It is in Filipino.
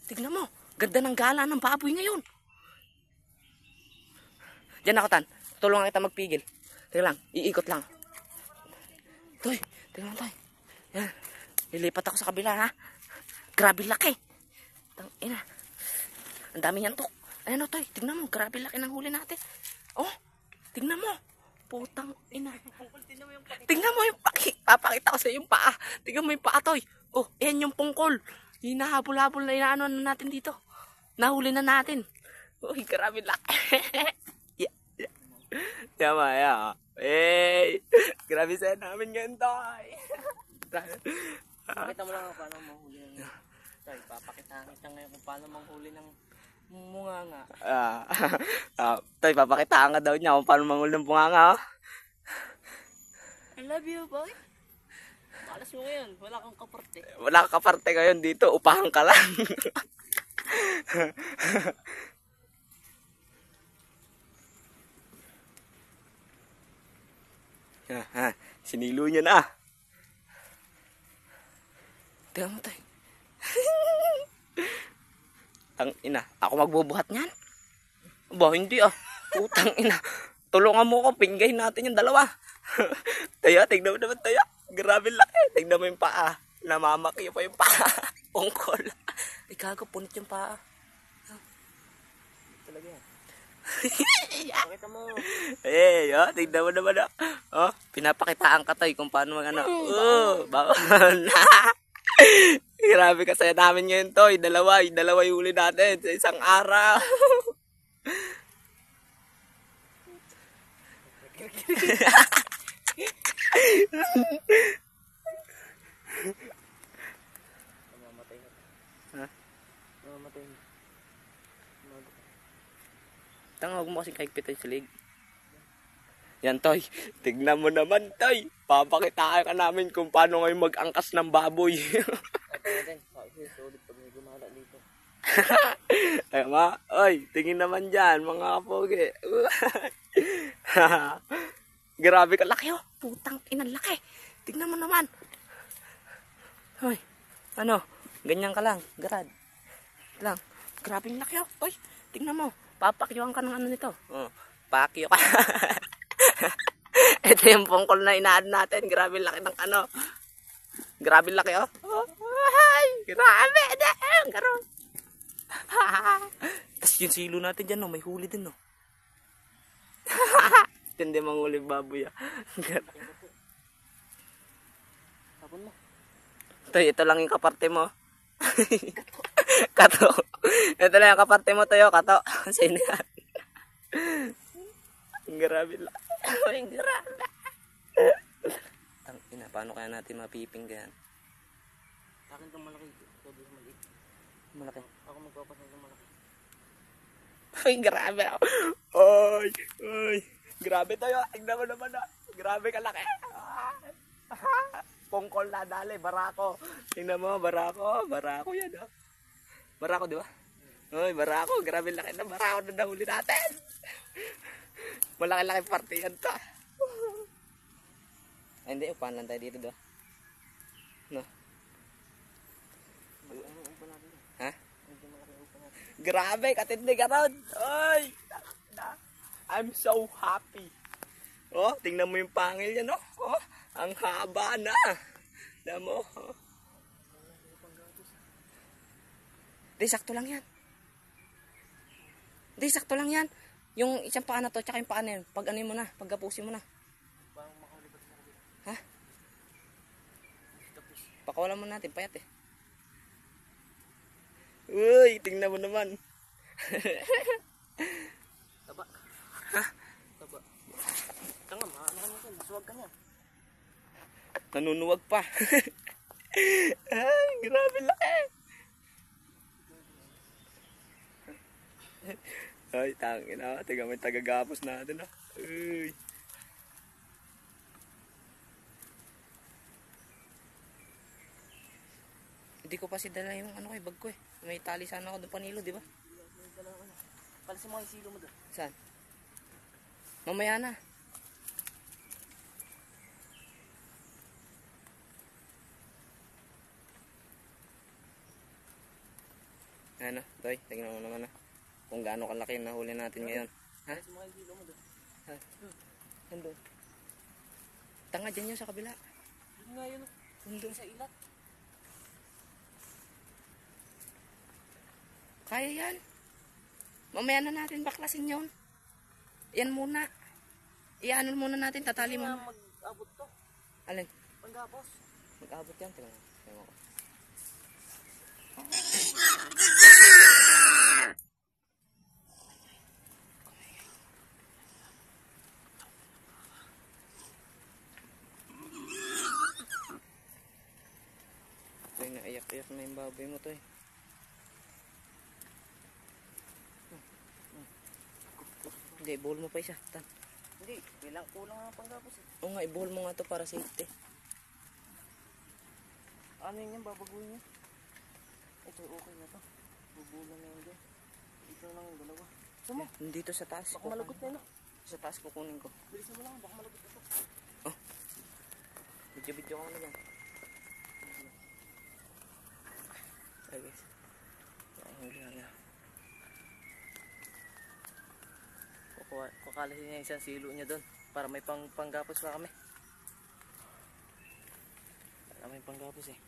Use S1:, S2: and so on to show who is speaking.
S1: tignan mo. Ganda ng gala ng baboy ngayon. Diyan ako, Tan. Tulungan kita magpigil. Tingnan lang, iikot lang. Toy, tingnan mo, Toy. Yan. Lilipat ako sa kabila, ha? Grabe laki. Tangina. Ang dami niyan to. Ayan o, Toy. Tignan mo, grabe laki ng huli natin. Oh, tignan mo. Putang ina. Tingnan mo yung paki. Papakita ko sa yung paa. Tingnan mo yung paa, Toy. Oh, ayan yung pungkol. Hinahabol-habol na inaano natin dito. Nahuli na natin. Uy, grabe laki. Tama, ya. Hey, grabe sa'yo namin ngayon, Toy.
S2: Pakita mo lang paano manghuli ng Toy. Papakita kita ngayon kung paano manghuli ng munganga.
S1: Toy, papakitaan ka daw niya kung paano manghuli ng bunganga. Oh.
S2: I love you, boy. Malas mo ngayon. Wala kang kaparte.
S1: Wala kang kaparte ngayon dito. Upahan ka lang. Sinilo niya na. Tingnan mo, Toy. Tang ina, ako magbubuhat niyan. Ba, hindi ah. Putang ina. Tulungan mo ko, pinggayin natin yung dalawa. Taya, tignan mo naman, Taya. Grabe laki. Tignan mo yung paa. Namamaki pa yung paa. Pungkol. Ay, gago, punit yung paa.
S2: Talaga yan. Pakita mo.
S1: Eh, oh, tignan mo naman ah. Oh, pinapakitaan ka, Toy, kung paano mag ano. Bawal na. Grabe ka saya namin ngayon, Toy. Dalawa yung huli natin sa isang araw.
S2: Mamamatay na.
S1: Ha?
S2: Mamamatay na.
S1: Tanga, huwag mo kasing kahigpit sa lig. Yan, Toy. Tignan mo naman, Toy. Papakitaan ka namin kung paano ngayon mag-angkas ng baboy.
S2: Solid pag may gumala dito.
S1: Ay, ma. Oy, tingin naman dyan, mga kapogi. Grabe ka. Laki, oh. Putang inang laki. Tignan mo naman. Hoy, ano? Ganyan ka lang. Garad. Lang. Grabe yung laki, oh. Oy, tignan mo. Papakyuan ka ng ano nito. Oh, pakyo ka. Ito yung pungkol na inaad natin. Grabe laki ng ano. Grabe laki, oh. Ay, grabe. Karon. Tapos yung silo natin dyan, no, may huli din, no. Hindi manghuli baboy, ah.
S2: Tapon mo.
S1: Ito lang yung kaparte mo. Kato. Ito lang yung kaparte mo, Toyo. Kato. Sino yan? Grabe lang. Grabe. Ina, paano kaya natin mapiping ganyan?
S2: Akin itong malaki. Ito doon maliit.
S1: Malaki.
S2: Ako magpapasang itong malaki.
S1: Ay, grabe. Oy, oy. Grabe, Toyo. Tignan mo naman, ah. Grabe kalaki. Pungkol na dali, barako. Tingnan mo, barako. Barako yan, ah. Barako, di ba? Oy, barako. Grabe laki na barako na nahuli natin. Malaki-laki parte yan, ta. Ay, hindi. Upahan lang tayo dito, do. No? Ha? Grabe, katindi ka ron. Oy! I'm so happy. Oh, tingnan mo yung pangil yan, oh. Oh, ang haba na. Tingnan mo, oh. Di, sakto lang yan. Di, sakto lang yan. Yung isang paa na to, tsaka yung paa na yun. Pag ano mo na, pagkapusin mo na. Ha? Pakawalan mo natin, payat eh. Uy, tingnan mo naman.
S2: Taba.
S1: Ha?
S2: Taba. Tanga, ano ka natin? Suwag ka niya.
S1: Nanunuwag pa. Ay, grabe laki. Ay, tangin na. Tiga may tagagapos natin, ah. Uy. Hindi ko pa dala yung ano kay bag ko eh. May tali sana ako doon panilo, di ba?
S2: Palisin mo yung silo mo doon.
S1: Saan? Mamaya na. Ano, Toy, tingnan mo naman kung gaano kalaki na huli natin ngayon. Ha?
S2: Ay, sumakay dito mo doon.
S1: Nandun. Tanga dyan yun sa kabila.
S2: Yun nga yun. Nandun sa ilat.
S1: Kaya yan. Mamaya na natin baklasin yun. Yan muna. Iano muna natin, tatali mo.
S2: Mag-abot to.
S1: Alin?
S2: Panggapos.
S1: Mag-abot yan. Tingnan mo. Tingnan mo. Toy, naiyak-iyak na yung baboy mo, Toy. Hindi, i-bowl mo pa isa.
S2: Hindi, kulang ang panggapos eh.
S1: Oo nga, i-bowl mo nga to para safety.
S2: Ano yun yung babaguhin niya? Ito, okay na to. Bubulan na yun dyan. Dito lang yung dalawa. Sama,
S1: Dito sa taas.
S2: baka malagot na yun.
S1: Sa taas kukunin ko.
S2: Bilisan mo lang, baka malagot na to.
S1: Video-video ka na dyan. Ay guys. Ang gala.
S2: Kukalasin niya isang silo niya doon. Para may panggapos pa kami. Para may panggapos eh.